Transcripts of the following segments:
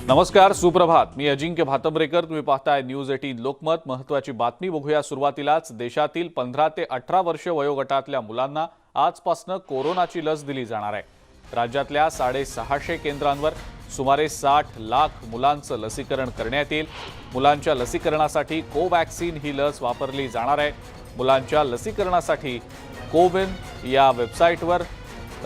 नमस्कार, सुप्रभात. मी अजिंक्य भातंब्रेकर. तुम्ही पाहताय न्यूज 18 लोकमत. महत्त्वाची बातमी बघूया. सुरुवातीलाच देशातील 15 ते 18 वर्ष वयोगटातल्या मुलांना आजपासून कोरोनाची लस दिली जाणार आहे. राज्यातल्या 650 केंद्रांवर सुमारे 60 लाख मुलांचं लसीकरण करण्यात येईल. मुलांच्या लसीकरणासाठी कोवॅक्सिन ही लस वापरली जाणार आहे. मुलांच्या लसीकरणासाठी कोविन या वेबसाईटवर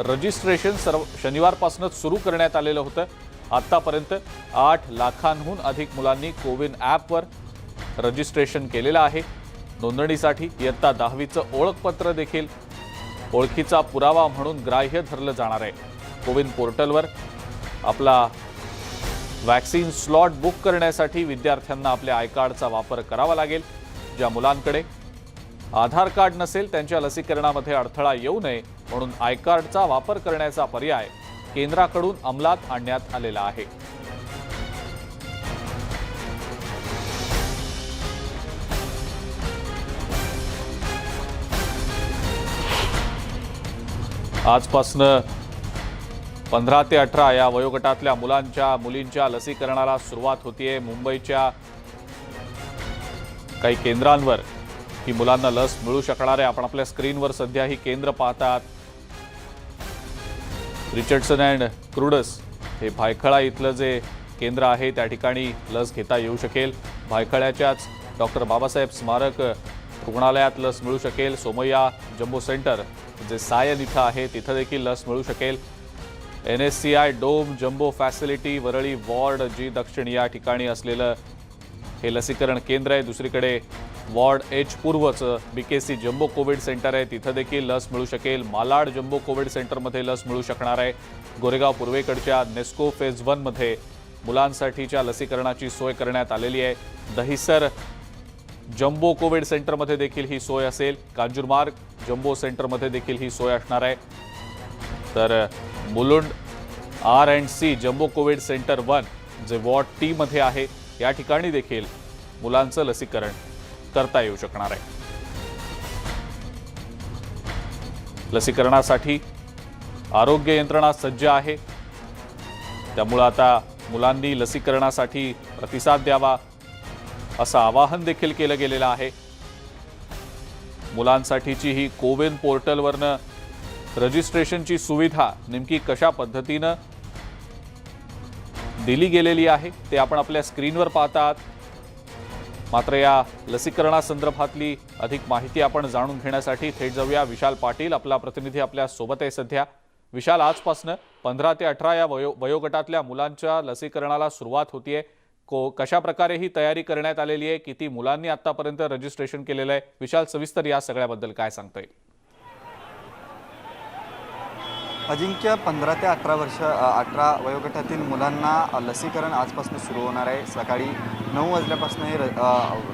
रजिस्ट्रेशन शनिवारपासूनच सुरू करण्यात आलेलं होतं. आतापर्यंत 8 लाखांहून अधिक मुलांनी कोविन ॲपवर रजिस्ट्रेशन केलेलं आहे. नोंदणीसाठी इयत्ता 10वीचं ओळखपत्र देखील ओळखीचा पुरावा म्हणून ग्राह्य धरलं जाणार आहे. कोविन पोर्टलवर आपला वॅक्सिन स्लॉट बुक करण्यासाठी विद्यार्थ्यांना आपल्या आय कार्डचा वापर करावा लागेल. ज्या मुलांकडे आधार कार्ड नसेल त्यांच्या लसीकरणामध्ये अडथळा येऊ नये म्हणून आय कार्डचा वापर करण्याचा पर्याय केंद्राकडून अंमलात आणण्यात आलेला आहे. आजपासून 15 ते 18 या वयोगटातल्या मुलींच्या लसीकरणाला सुरुवात होतीये. मुंबईच्या काही केंद्रांवर ही मुलांना लस मिळू शकणार आहे. आपण आपल्या स्क्रीनवर सध्या ही केंद्र पाहतात. रिचर्डसन अँड क्रुडस हे भायखळा इथलं जे केंद्र आहे त्या ठिकाणी लस घेता येऊ शकेल. भायखळ्याच्याच डॉक्टर बाबासाहेब स्मारक रुग्णालयात लस मिळू शकेल. सोमय्या जम्बो सेंटर जे सायन इथं आहे तिथं देखील लस मिळू शकेल. NSCI dome jumbo facility Worli ward G दक्षिण या ठिकाणी असलेलं हे लसीकरण केंद्र आहे. दुसरीकडे वॉर्ड H पूर्वचं BKC जम्बो कोविड सेंटर आहे तिथं देखील लस मिळू शकेल. मालाड जम्बो कोविड सेंटरमध्ये लस मिळू शकणार आहे. गोरेगाव पूर्वेकडच्या नेस्को फेज 1 मध्ये मुलांसाठीच्या लसीकरणाची सोय करण्यात आलेली आहे. दहिसर जम्बो कोविड सेंटरमध्ये देखील ही सोय असेल. कांजूरमार्ग जम्बो सेंटरमध्ये देखील ही सोय असणार आहे. तर Mulund R&C jumbo Covid centre 1 जे वॉर्ड T मध्ये आहे या ठिकाणी देखील मुलांचं लसीकरण करता येऊ शकणार आहे. लसीकरणासाठी आरोग्य यंत्रणा सज्ज आहे. त्यामुळे आता मुलांनी लसीकरणासाठी प्रतिसाद द्यावा असं आवाहन देखील केलं गेलेलं आहे. मुलांसाठीची ही कोविन पोर्टलवरनं रजिस्ट्रेशनची सुविधा नेमकी कशा पद्धतीनं दिली गेलेली आहे ते आपण आपल्या स्क्रीनवर पाहतात. मात्र या लसीकरणासंदर्भातली अधिक माहिती आपण जाणून घेण्यासाठी थेट जाऊया. विशाल पाटील आपला प्रतिनिधी आपल्या सोबत आहे सध्या. विशाल, आजपासून 15 ते 18 या वयोगटातल्या मुलांच्या लसीकरणाला सुरुवात होतीये. कशा प्रकारे ही तयारी करण्यात आलेली आहे? किती मुलांनी आतापर्यंत रजिस्ट्रेशन केलेलं आहे? विशाल, सविस्तर या सगळ्याबद्दल काय सांगता येईल? अजिंक्य, 15 ते 18 वयोगटातील मुलांना लसीकरण आजपासून सुरू होणार आहे. सकाळी 9 वाजल्यापासून हे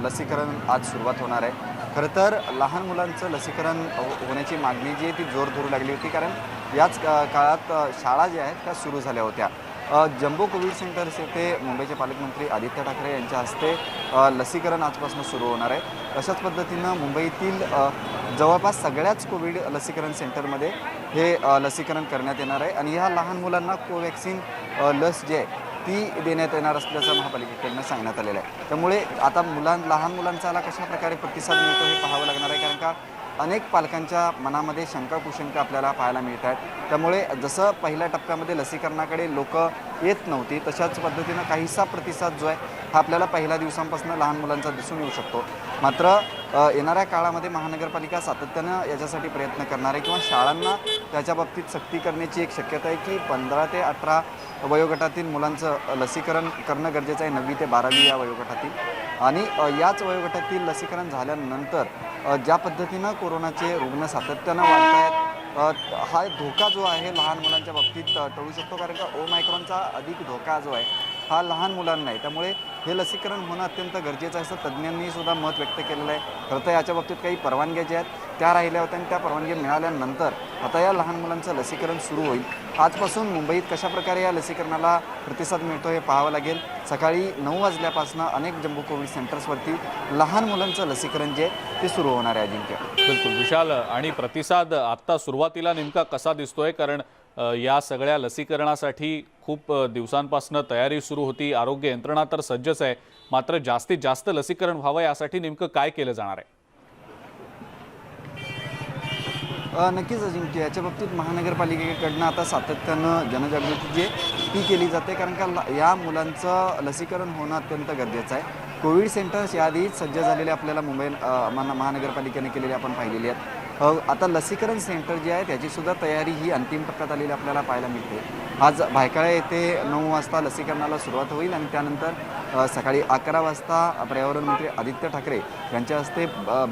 लसीकरण आज सुरुवात होणार आहे. खरं तर लहान मुलांचं लसीकरण होण्याची मागणी जी आहे ती जोर धरू लागली होती, कारण याच काळात शाळा ज्या आहेत त्या सुरू झाल्या होत्या. जम्बो कोविड सेंटर्स येथे मुंबईचे पालकमंत्री आदित्य ठाकरे यांच्या हस्ते लसीकरण आजपासून सुरू होणार आहे. अशाच पद्धतीनं मुंबईतील जवळपास सगळ्याच कोविड लसीकरण सेंटरमध्ये हे लसीकरण करण्यात येणार आहे. आणि ह्या लहान मुलांना कोवॅक्सिन लस जी आहे ती देण्यात येणार असल्याचं महापालिकेकडनं सांगण्यात आलेलं आहे. त्यामुळे आता लहान मुलांचा कशा प्रकारे प्रतिसाद मिळतो हे पाहावं लागणार आहे, कारण का अनेक पालकांच्या मनामध्ये शंका कुशंका आपल्याला पाहायला मिळत आहेत. त्यामुळे जसं पहिल्या टप्प्यामध्ये लसीकरणाकडे लोक येत नव्हती, तशाच पद्धतीनं काहीसा प्रतिसाद जो आहे हा आपल्याला पहिल्या दिवसांपासून लहान मुलांचा दिसून येऊ शकतो. मात्र येणाऱ्या काळामध्ये महानगरपालिका सातत्यानं याच्यासाठी प्रयत्न करणार आहे किंवा शाळांना त्याच्या बाबतीत सक्ती करण्याची एक शक्यता आहे की 15 ते 18 वयोगटातील मुलांचं लसीकरण करणं गरजेचं आहे, 9वी ते 12वी या वयोगटातील. आणि याच वयोगटातील लसीकरण झाल्यानंतर ज्या पद्धतीनं कोरोनाचे रुग्ण सातत्यानं वाढत आहेत, हा धोका जो आहे लहान मुलांच्या बाबतीत टळू शकतो, कारण का ओमायक्रॉनचा अधिक धोका जो आहे हा लहान मुलांना आहे. त्यामुळे हे लसीकरण होणं अत्यंत गरजेचं आहे असं तज्ज्ञांनी सुद्धा मत व्यक्त केलेलं आहे. खरं तर याच्या बाबतीत काही परवानग्या ज्या आहेत त्या राहिल्या होत्या आणि त्या परवानग्या मिळाल्यानंतर आता या लहान मुलांचं लसीकरण सुरू होईल. आजपासून मुंबईत कशाप्रकारे या लसीकरणाला प्रतिसाद मिळतो हे पाहावं लागेल. सकाळी 9 वाजल्यापासून अनेक जम्बो कोविड सेंटर्सवरती लहान मुलांचं लसीकरण जे ते सुरू होणार आहे. अजिंक्य, बिलकुल विशाल, आणि प्रतिसाद आता सुरुवातीला नेमका कसा दिसतोय? कारण या सगळ्या लसीकरणासाठी खूप दिवसांपासून तयारी सुरू होती, आरोग्य यंत्रणा तर सज्जच आहे, मात्र जास्तीत जास्त लसीकरण व्हावं यासाठी नेमकं काय केलं जाणार आहे? नक्कीच अजिंक्य, याच्या बाबतीत महानगरपालिकेकडनं आता सातत्यानं जनजागृती जी आहे ती केली जाते, कारण का या मुलांचं लसीकरण होणं अत्यंत गरजेचं आहे. कोविड सेंटर्स याआधीच सज्ज झालेले आपल्याला मुंबई महानगरपालिकेने केलेली आपण पाहिलेली आहेत. आता लसीकरण सेंटर जे आहे त्याचीसुद्धा तयारी ही अंतिम टप्प्यात आलेली आपल्याला पाहायला मिळते. आज भायखळा येथे 9 वाजता लसीकरणाला सुरुवात होईल आणि त्यानंतर सकाळी 11 वाजता पर्यावरण मंत्री आदित्य ठाकरे यांच्या हस्ते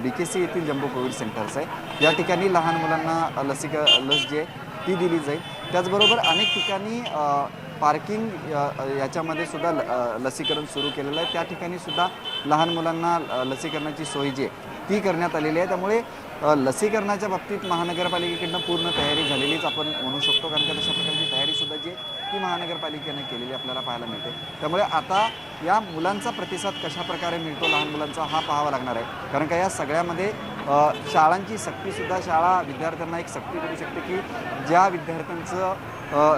BKC येथील जम्बो कोविड सेंटर्स आहे, या ठिकाणी लहान मुलांना लस जी आहे ती दिली जाईल. त्याचबरोबर अनेक ठिकाणी पार्किंग याच्यामध्ये सुद्धा लसीकरण सुरू केलेलं आहे, त्या ठिकाणी सुद्धा लहान मुलांना लसीकरणाची सोय जी आहे ती करण्यात आलेली आहे. त्यामुळे लसीकरणाच्या बाबतीत महानगरपालिकेकडनं पूर्ण तयारी झालेलीच आपण म्हणू शकतो, कारण का तशा प्रकारची तयारीसुद्धा जी आहे ती महानगरपालिकेने केलेली आपल्याला पाहायला मिळते. त्यामुळे आता या मुलांचा प्रतिसाद कशा प्रकारे मिळतो लहान मुलांचा हा पाहावा लागणार आहे, कारण का या सगळ्यामध्ये शाळांची सक्तीसुद्धा, शाळा विद्यार्थ्यांना एक सक्ती करू शकते की ज्या विद्यार्थ्यांचं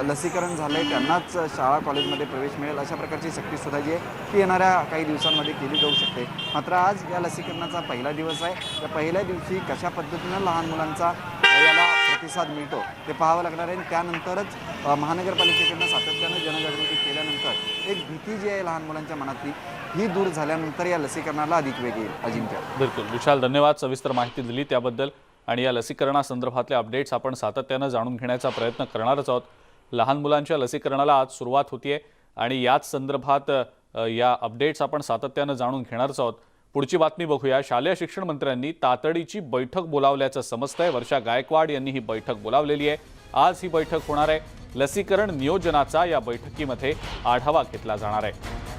लसीकरण झालं आहे त्यांनाच शाळा कॉलेजमध्ये प्रवेश मिळेल, अशा प्रकारची सक्तीसुद्धा जी आहे ती येणाऱ्या काही दिवसांमध्ये केली जाऊ शकते. मात्र आज या लसीकरणाचा पहिला दिवस आहे, त्या पहिल्या दिवशी कशा पद्धतीनं लहान मुलांचा याला प्रतिसाद मिळतो ते पाहावं लागणार आहे. आणि त्यानंतरच महानगरपालिकेकडनं सातत्यानं जनजागृती केल्यानंतर एक भीती जी आहे लहान मुलांच्या मनातली ही दूर झाल्यानंतर या लसीकरणाला अधिक वेग येईल. अजिंक्य, बिलकुल विशाल, धन्यवाद सविस्तर माहिती दिली त्याबद्दल. आणि या लसीकरणासंदर्भातले अपडेट्स आपण सातत्यानं जाणून घेण्याचा प्रयत्न करणारच आहोत. लहान मुलांच्या लसीकरणाला आज सुरुवात होतीये आणि याच संदर्भात या अपडेट्स आपण सातत्यानं जाणून घेणारच आहोत. पुढची बातमी बघूया. शालेय शिक्षण मंत्र्यांनी तातडीची बैठक बोलावल्याचं समजतंय. वर्षा गायकवाड यांनी ही बैठक बोलावलेली आहे. आज ही बैठक होणार आहे. लसीकरण नियोजनाचा या बैठकीमध्ये आढावा घेतला जाणार आहे.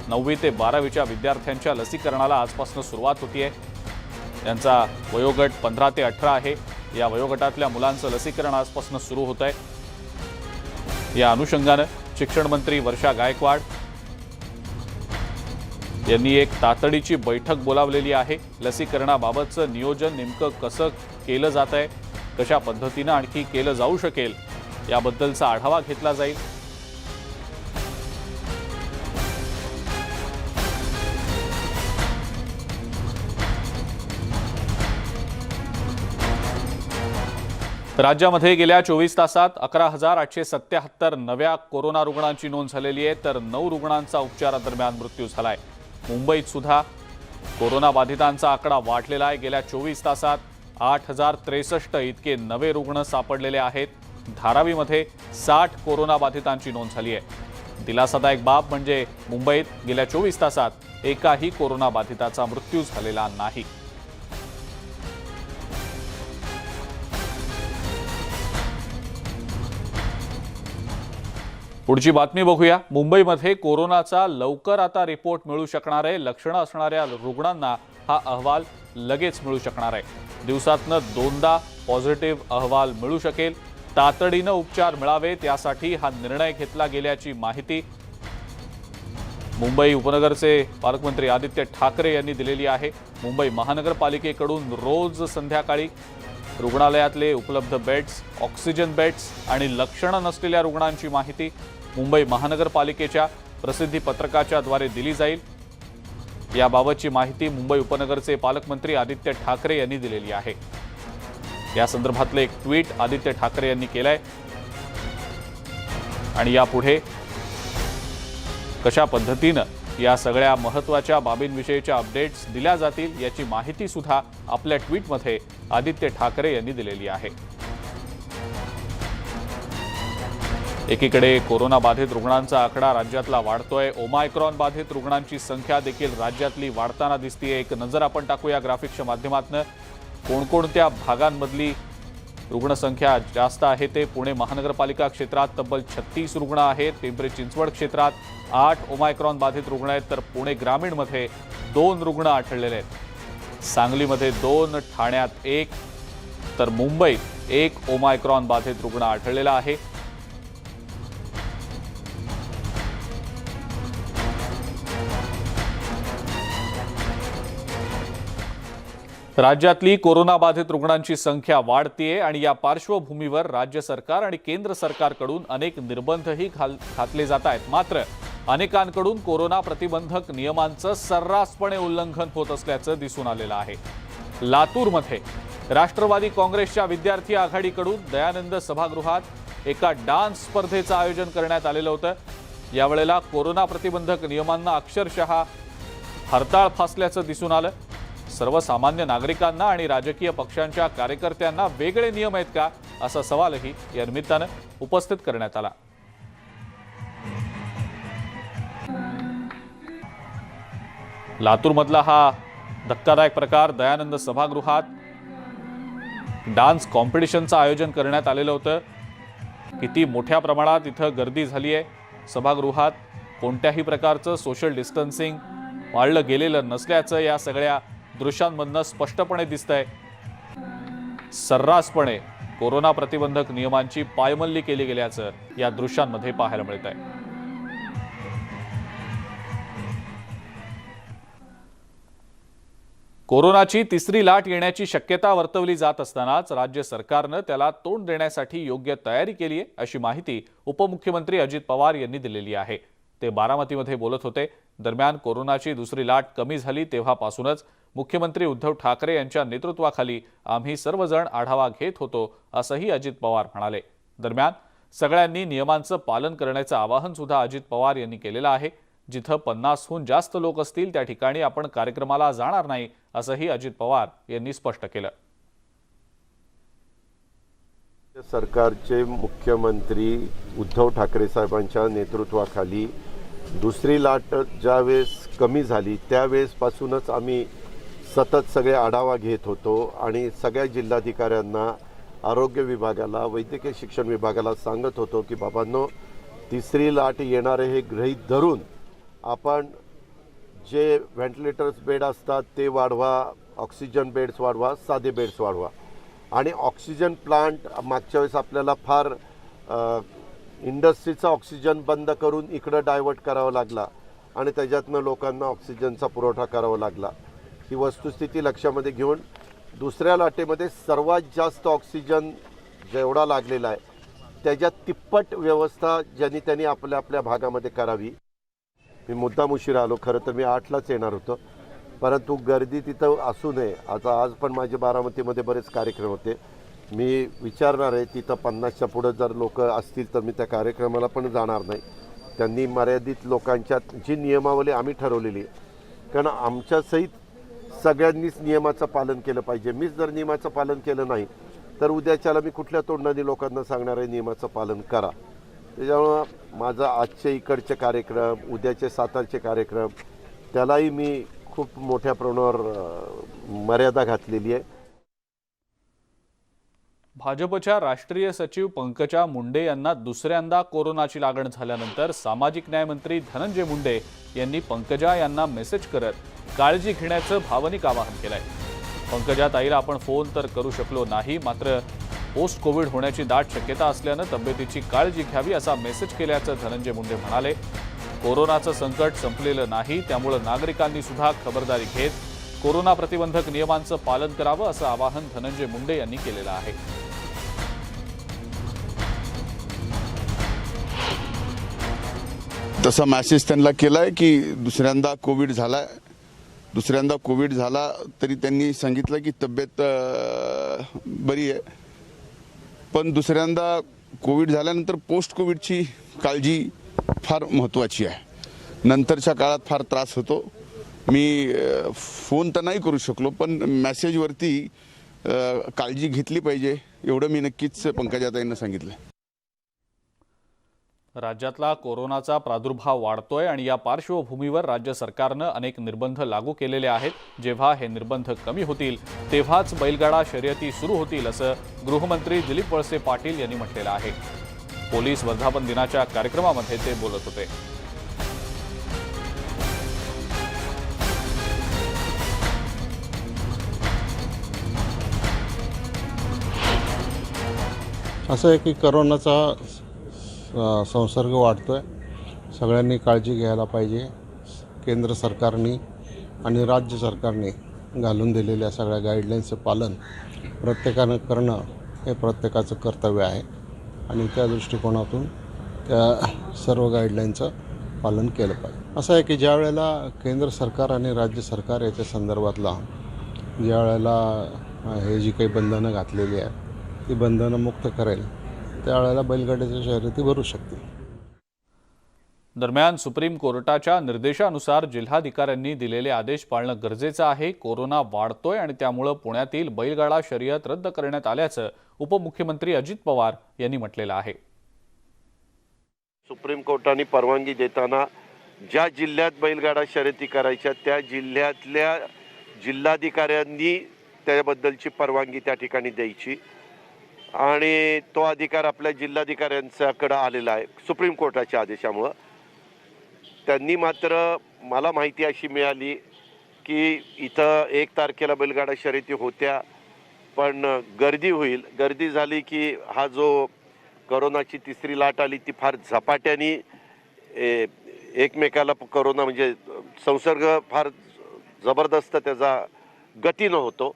9वी ते 12वीच्या विद्यार्थ्यांच्या लसीकरणाला आजपासून सुरुवात होतीये. त्यांचा वयोगट 15 ते 18 आहे. या वयोगटातल्या मुलांचं लसीकरण आजपासून सुरू होत आहे. या अनुषंगानं शिक्षण मंत्री वर्षा गायकवाड यांनी एक तातडीची बैठक बोलावलेली आहे. लसीकरणाबाबतचं नियोजन नेमकं कसं केलं जात आहे, कशा पद्धतीनं आणखी केलं जाऊ शकेल याबद्दलचा आढावा घेतला जाईल. राज्यामध्ये गेल्या 24 तासात 11,877 नव्या कोरोना रुग्णांची नोंद झालेली आहे, तर 9 रुग्णांचा उपचारादरम्यान मृत्यू झालाय. मुंबईत सुद्धा कोरोना बाधितांचा आकडा वाढलेला आहे. गेल्या 24 तासात 8,063 इतके नवे रुग्ण सापडलेले आहेत. धारावीमध्ये 60 कोरोना बाधितांची नोंद झाली आहे. दिलासादायक बाब म्हणजे मुंबईत गेल्या 24 तासात एकाही कोरोना बाधिताचा मृत्यू झालेला नाही. पुढची बातमी बघूया. मुंबईमध्ये कोरोनाचा लवकर आता रिपोर्ट मिळू शकणार आहे. लक्षणं असणाऱ्या रुग्णांना हा अहवाल लगेच मिळू शकणार आहे. दिवसातनं 2दा पॉझिटिव्ह अहवाल मिळू शकेल. तातडीनं उपचार मिळावेत यासाठी हा निर्णय घेतला गेल्याची माहिती मुंबई उपनगरचे पालकमंत्री आदित्य ठाकरे यांनी दिलेली आहे. मुंबई महानगरपालिकेकडून रोज संध्याकाळी रुग्णालयातले उपलब्ध बेड्स, ऑक्सिजन बेड्स आणि लक्षणं नसलेल्या रुग्णांची माहिती मुंबई महानगरपालिकेच्या प्रसिद्धी पत्रकाच्या द्वारे दिली जाईल. याबाबतची माहिती मुंबई उपनगरचे पालकमंत्री आदित्य ठाकरे यांनी दिलेली आहे. या संदर्भातले एक ट्विट आदित्य ठाकरे यांनी केलंय आणि यापुढे कशा पद्धतीनं या सगळ्या महत्त्वाच्या बाबींविषयीच्या अपडेट्स दिल्या जातील याची माहिती सुद्धा आपल्या ट्विटमध्ये आदित्य ठाकरे यांनी दिलेली आहे. एकीकडे कोरोना बाधित रुग्णांचा आकडा राज्यातला वाढतोय. ओमायक्रॉन बाधित रुग्णांची संख्या देखील राज्यातली वाढताना दिसतेय. एक नजर आपण टाकूया ग्राफिक्सच्या माध्यमातून. कोणकोणत्या भागांमधली रुग्णसंख्या जास्त आहे ते. पुणे महानगरपालिका क्षेत्रात तब्बल 36 रुग्ण आहेत. पिंपरी चिंचवड क्षेत्रात 8 ओमायक्रॉन बाधित रुग्ण आहेत, तर पुणे ग्रामीणमध्ये 2 रुग्ण आढळलेले आहेत. सांगलीमध्ये 2, ठाण्यात 1, तर मुंबईत 1 ओमायक्रॉन बाधित रुग्ण आढळलेला आहे. राज्यातली कोरोनाबाधित रुग्णांची संख्या वाढतेय आणि या पार्श्वभूमीवर राज्य सरकार आणि केंद्र सरकारकडून अनेक निर्बंधही घातले जात आहेत। मात्र अनेकांकडून कोरोना प्रतिबंधक नियमांचं सर्रासपणे उल्लंघन होत असल्याचं दिसून आलेलं आहे। लातूरमध्ये राष्ट्रवादी काँग्रेसच्या विद्यार्थी आघाडीकडून दयानंद सभागृहात एका डान्स स्पर्धेचं आयोजन करण्यात आलेलं होतं। यावेळेला कोरोना प्रतिबंधक नियमांना अक्षरशः हरताळ फासल्याचं दिसून आलं। सर्वसामान्य नागरिकांना आणि राजकीय पक्षांच्या कार्यकर्त्यांना वेगळे नियम आहेत का, असा सवालही या निमित्तानं उपस्थित करण्यात आला। लातूरमधला हा धक्कादायक प्रकार, दयानंद सभागृहात डान्स कॉम्पिटिशनचं आयोजन करण्यात आलेलं होतं। किती मोठ्या प्रमाणात इथं गर्दी झाली आहे। सभागृहात कोणत्याही प्रकारचं सोशल डिस्टन्सिंग पाळलं गेलेलं नसल्याचं या सगळ्या दृश्यांमधनं स्पष्टपणे दिसतंय। सर्रासपणे कोरोना प्रतिबंधक नियमांची पायमल्ली केली गेल्याचं या दृश्यांमध्ये पाहायला मिळत आहे। कोरोनाची तिसरी लाट येण्याची शक्यता वर्तवली जात असतानाच राज्य सरकारनं त्याला तोंड देण्यासाठी योग्य तयारी केली आहे, अशी माहिती उपमुख्यमंत्री अजित पवार यांनी दिलेली आहे। ते बारामतीमध्ये बोलत होते। दरम्यान कोरोनाची दुसरी लाट कमी झाली तेव्हापासूनच मुख्यमंत्री उद्धव ठाकरे यांच्या नेतृत्वाखाली आम्ही सर्वजण आढावा घेत होतो, असंही अजित पवार म्हणाले। दरम्यान सगळ्यांनी नियमांचं पालन करण्याचं आवाहन सुद्धा अजित पवार यांनी केलेलं आहे। जिथं 50हून जास्त लोक असतील त्या ठिकाणी आपण कार्यक्रमाला जाणार नाही, असंही अजित पवार यांनी स्पष्ट केलं। सरकारचे मुख्यमंत्री उद्धव ठाकरे साहेबांच्या नेतृत्वाखाली दुसरी लाट ज्यावेळेस कमी झाली त्यावेळेसपासूनच आम्ही सतत सगळे आढावा घेत होतो आणि सगळ्या जिल्हाधिकाऱ्यांना, आरोग्य विभागाला, वैद्यकीय शिक्षण विभागाला सांगत होतो की बाबांनो, तिसरी लाट येणारे हे गृहीत धरून आपण जे व्हेंटिलेटर्स बेड असतात ते वाढवा, ऑक्सिजन बेड्स वाढवा, साधे बेड्स वाढवा आणि ऑक्सिजन प्लांट मागच्या वेळेस आपल्याला फार इंडस्ट्रीचा ऑक्सिजन बंद करून इकडं डायव्हर्ट करावा लागला आणि त्याच्यातनं लोकांना ऑक्सिजनचा पुरवठा करावा लागला। ही वस्तुस्थिती लक्षामध्ये घेऊन दुसऱ्या लाटेमध्ये सर्वात जास्त ऑक्सिजन जेवढा लागलेला आहे त्याच्या तिप्पट व्यवस्था ज्यांनी त्यांनी आपल्या आपल्या भागामध्ये करावी। मी मुद्दाम उशिरा आलो, खरं तर मी 8लाच येणार होतो, परंतु गर्दी तिथं असू नये। आता आज पण माझे बारामतीमध्ये बरेच कार्यक्रम होते, मी विचारणार आहे तिथं 50च्या पुढं जर लोक असतील तर मी त्या कार्यक्रमाला पण जाणार नाही। त्यांनी मर्यादित लोकांच्या जी नियमावली आम्ही ठरवलेली आहे, कारण आमच्यासहित सगळ्यांनीच नियमाचं पालन केलं पाहिजे। मीच जर नियमाचं पालन केलं नाही तर उद्याच्याला मी कुठल्या तोंडाने लोकांना सांगणार आहे नियमाचं पालन करा। त्याच्यामुळं माझा आजचे इकडचे कार्यक्रम, उद्याचे सातारचे कार्यक्रम, त्यालाही मी खूप मोठ्या प्रमाणावर मर्यादा घातलेली आहे। भाजपच्या राष्ट्रीय सचिव पंकजा मुंडे यांना दुसऱ्यांदा कोरोनाची लागण झाल्यानंतर सामाजिक न्याय मंत्री धनंजय मुंडे यांनी पंकजा यांना मेसेज करत काळजी घेण्याचं भावनिक आवाहन केलंय। पंकजा ताईला आपण फोन तर करू शकलो नाही, मात्र पोस्ट कोविड होण्याची दाट शक्यता असल्यानं तब्येतीची काळजी घ्यावी असा मेसेज केल्याचं धनंजय मुंडे म्हणाले। कोरोनाचं संकट संपलेलं नाही, त्यामुळे नागरिकांनी सुद्धा खबरदारी घेत कोरोना प्रतिबंधक नियमांचं पालन करावं असं आवाहन धनंजय मुंडे यांनी केलेलं आहे। तसा मेसेज त्यांना केलाय की दुसऱ्यांदा कोविड झाला तरी त्यांनी सांगितलं की तब्येत बरी आहे, पण दुसऱ्यांदा कोविड झाल्यानंतर पोस्ट कोविडची काळजी फार महत्त्वाची आहे। नंतरच्या काळात फार त्रास होतो। मी फोन तर नाही करू शकलो, पण मेसेजवरती काळजी घेतली पाहिजे एवढं मी नक्कीच पंकजाताईंना सांगितलं। राज्यातला कोरोनाचा प्रादुर्भाव वाढतोय आणि या पार्श्वभूमीवर राज्य सरकारनं अनेक निर्बंध लागू केलेले आहेत। जेव्हा हे निर्बंध कमी होतील तेव्हाच बैलगाडा शर्यती सुरू होतील असं गृहमंत्री दिलीप वळसे पाटील यांनी म्हटलेलं आहे। पोलीस वर्धापन दिनाच्या कार्यक्रमामध्ये ते बोलत होते। असं आहे की कोरोनाचा संसर्ग वाढतोय, सगळ्यांनी काळजी घ्यायला पाहिजे। केंद्र सरकारने आणि राज्य सरकारने घालून दिलेल्या सगळ्या गाईडलाईन्सचं पालन प्रत्येकानं करणं हे प्रत्येकाचं कर्तव्य आहे आणि त्या दृष्टिकोनातून त्या सर्व गाईडलाईनचं पालन केलं पाहिजे. असं आहे की ज्या वेळेला केंद्र सरकार आणि राज्य सरकार याच्या संदर्भातला ज्या वेळेला हे जी काही बंधनं घातलेली आहेत ती बंधनं मुक्त करेल त्यावेळेला बैलगाड्याच्या शर्यती भरू शकतील. दरम्यान सुप्रीम कोर्टाच्या निर्देशानुसार जिल्हाधिकाऱ्यांनी दिलेले आदेश पाळणं गरजेचं आहे. कोरोना वाढतोय आणि त्यामुळे पुण्यातील बैलगाडा शर्यत रद्द करण्यात आल्याचं उपमुख्यमंत्री अजित पवार यांनी म्हटलेलं आहे. सुप्रीम कोर्टाने परवानगी देताना ज्या जिल्ह्यात बैलगाडा शर्यती करायच्या त्या जिल्ह्यातल्या जिल्हाधिकाऱ्यांनी त्याबद्दलची परवानगी त्या ठिकाणी द्यायची आणि तो अधिकार आपल्या जिल्हाधिकाऱ्यांच्याकडे आलेला आहे सुप्रीम कोर्टाच्या आदेशामुळं. त्यांनी मात्र मला माहिती अशी मिळाली की इथं 1 तारखेला बैलगाडा शर्यती होत्या पण गर्दी होईल. गर्दी झाली की हा जो करोनाची तिसरी लाट आली ती फार झपाट्याने एकमेकाला करोना म्हणजे संसर्ग फार जबरदस्त त्याचा गतीनं होतो.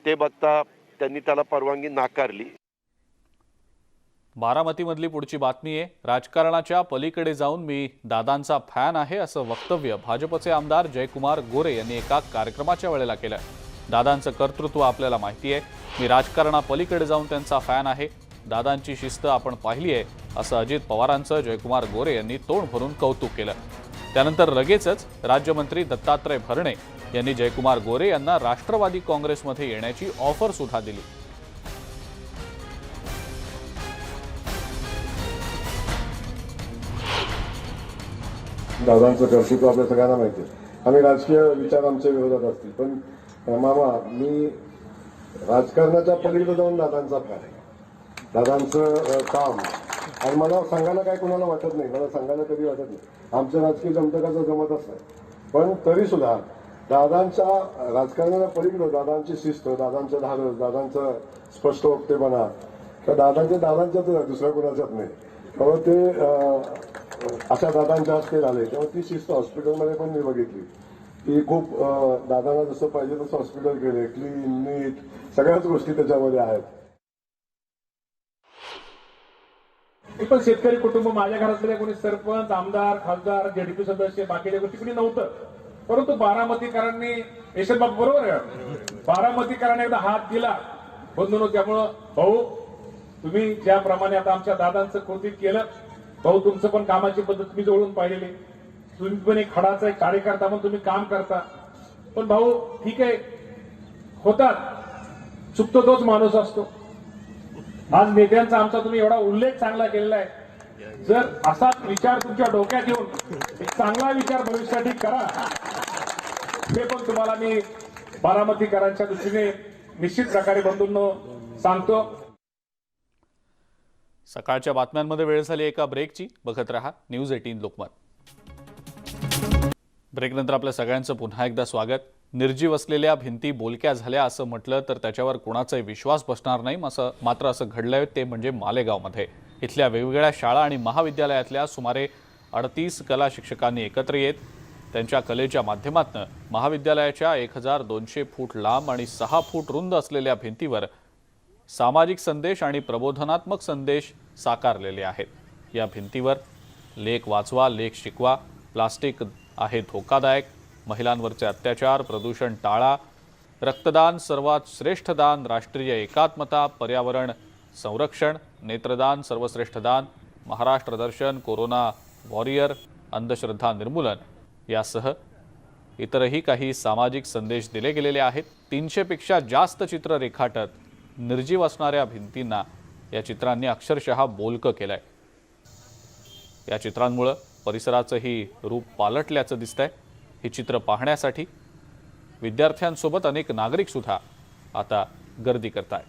ते बघता त्यांनी त्याला परवानगी नाकारली. बारामतीमधली पुढची बातमी आहे. राजकारणाच्या पलीकडे जाऊन मी दादांचा फॅन आहे असं वक्तव्य भाजपचे आमदार जयकुमार गोरे यांनी एका कार्यक्रमाच्या वेळेला केलं. दादांचं कर्तृत्व आपल्याला माहिती आहे. मी राजकारणापलीकडे जाऊन त्यांचा फॅन आहे. दादांची शिस्त आपण पाहिली आहे असं अजित पवारांचं जयकुमार गोरे यांनी तोंड भरून कौतुक केलं. त्यानंतर लगेचच राज्यमंत्री दत्तात्रय भरणे यांनी जयकुमार गोरे यांना राष्ट्रवादी काँग्रेसमध्ये येण्याची ऑफर सुद्धा दिली. दादांचं कर्तृत्व आपल्या सगळ्यांना माहिती आहे. आम्ही राजकीय विचार आमच्या विरोधात असतील पण मामा मी राजकारणाच्या पलीकडे जाऊन दादांचा फॅन आहे. दादांचं काम आणि मला सांगायला काय कोणाला वाटत नाही. मला सांगायला कधी वाटत नाही. आमच्या राजकीय जमतकाचं जमतच नाही. पण तरी सुद्धा दादांच्या राजकारणाच्या पलीकडे दादांची शिस्त, दादांचं धाडस, दादांचं स्पष्ट वक्तेपणा दादांच्याच दुसऱ्या कोणाच्याच नाही. तेव्हा ते अशा दादांच्या हस्ते झाले तेव्हा ती शिस्त हॉस्पिटलमध्ये पण मी बघितली की खूप दादांना जसं पाहिजे तसं हॉस्पिटल केले. क्लीन, नीट सगळ्याच गोष्टी त्याच्यामध्ये आहेत. पण शेतकरी कुटुंब माझ्या घरातले कोणी सरपंच, आमदार, खासदार, जेडीपी सदस्य बाकीच्या गोष्टी कोणी नव्हतं. परंतु बारामतीकरांनी यशवंत बाबू बरोबर आहे. बारामतीकरांनी एकदा हात दिला बंधून. त्यामुळं भाऊ तुम्ही ज्याप्रमाणे आता आमच्या दादांचं कौतुक केलं भाऊ तुमचं पण कामाची पद्धत मी जवळून पाहिलेली. तुम्ही पण एक खडाचा एक कार्यकर्ता म्हणून तुम्ही काम करता. पण भाऊ ठीक आहे होतात चुकतो तोच माणूस असतो. आज नेत्यांचा आमचा तुम्ही एवढा उल्लेख चांगला केलेला आहे. जर असाच विचार तुमच्या डोक्यात येऊन एक चांगला विचार भविष्यासाठी करा. हे पण तुम्हाला मी बारामतीकरांच्या दृष्टीने निश्चित प्रकारे बंधूंनो सांगतो. सकाळच्या बातम्यांमध्ये वेळ झाली एका ब्रेकची. बघत रहा न्यूज 18 लोकमत. ब्रेकनंतर आपल्या सगळ्यांचं पुन्हा एकदा स्वागत. निर्जीव असलेल्या भिंती बोलक्या झाल्या असं म्हटलं तर त्याच्यावर कोणाचाही विश्वास बसणार नाही. मात्र असं घडलंय ते म्हणजे मालेगावमध्ये. इथल्या वेगवेगळ्या शाळा आणि महाविद्यालयातल्या सुमारे 38 कला शिक्षकांनी एकत्र येत त्यांच्या कलेच्या माध्यमातून महाविद्यालयाच्या 1200 फूट लांब आणि 6 फूट रुंद असलेल्या भिंतीवर सामाजिक संदेश आणि प्रबोधनात्मक संदेश साकारलेले आहेत. या भिंतीवर लेख वाचवा, लेख शिकवा, प्लास्टिक आहे धोकादायक, महिलांवरचे अत्याचार, प्रदूषण टाळा, रक्तदान सर्वात श्रेष्ठ दान, राष्ट्रीय एकात्मता, पर्यावरण संरक्षण, नेत्रदान सर्वश्रेष्ठ दान, महाराष्ट्र दर्शन, कोरोना वॉरियर, अंधश्रद्धा निर्मूलन यासह इतरही काही सामाजिक संदेश दिले गेलेले आहेत. 300 पेक्षा जास्त चित्र रेखाटत निर्जीव असणाऱ्या भिंतींना या चित्रांनी अक्षरशः बोलकं केलंय. या चित्रांमुळे परिसराचंही रूप पालटल्याचं दिसतंय. ही चित्र पाहण्यासाठी विद्यार्थ्यांसोबत अनेक नागरिक सुद्धा आता गर्दी करतायत.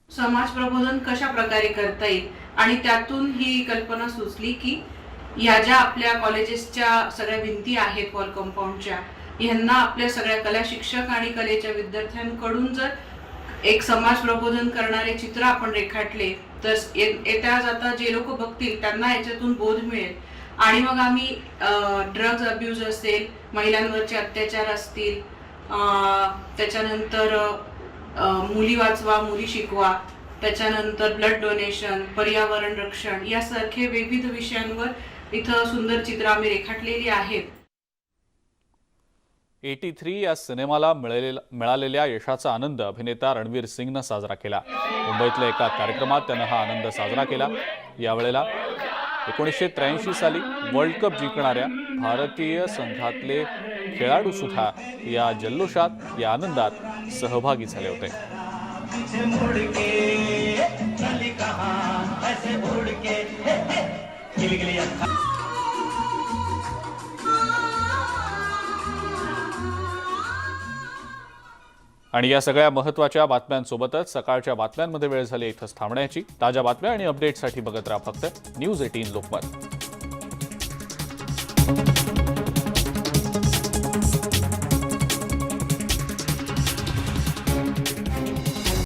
समाज प्रबोधन कशा प्रकारे करता येईल आणि त्यातून ही कल्पना सुचली की या ज्या आपल्या कॉलेजेसच्या सगळ्या भिंती आहेत वॉल कंपाऊंडच्या यांना आपल्या सगळ्या कला शिक्षक आणि कलेच्या विद्यार्थ्यांकडून जर एक समाज प्रबोधन करणारे चित्र आपण रेखाटले तर येत्या जाता जे लोक बघतील त्यांना याच्यातून बोध मिळेल आणि मग आम्ही ड्रग्ज अब्यूज असेल, महिलांवरचे अत्याचार असतील, त्याच्यानंतर मुली वाचवा मुली शिकवा, त्याच्यानंतर ब्लड डोनेशन, पर्यावरण रक्षण यासारखे विविध विषयांवर इथं सुंदर चित्र आम्ही रेखाटलेली आहेत. 83 या सिनेमाला मिळालेल्या यशाचा आनंद अभिनेता रणवीर सिंगनं साजरा केला. मुंबईतल्या एका कार्यक्रमात त्यानं हा आनंद साजरा केला. यावेळेला 1983 साली वर्ल्ड कप जिंकणाऱ्या भारतीय संघातले खेळाडू सुद्धा या जल्लोषात, या आनंदात सहभागी झाले होते. आणि या सगळ्या महत्त्वाच्या बातम्यांसोबतच सकाळच्या बातम्यांमध्ये वेळ झाली इथंच थांबण्याची. ताज्या बातम्या आणि अपडेटसाठी बघत राहा फक्त न्यूज 18 लोकमत.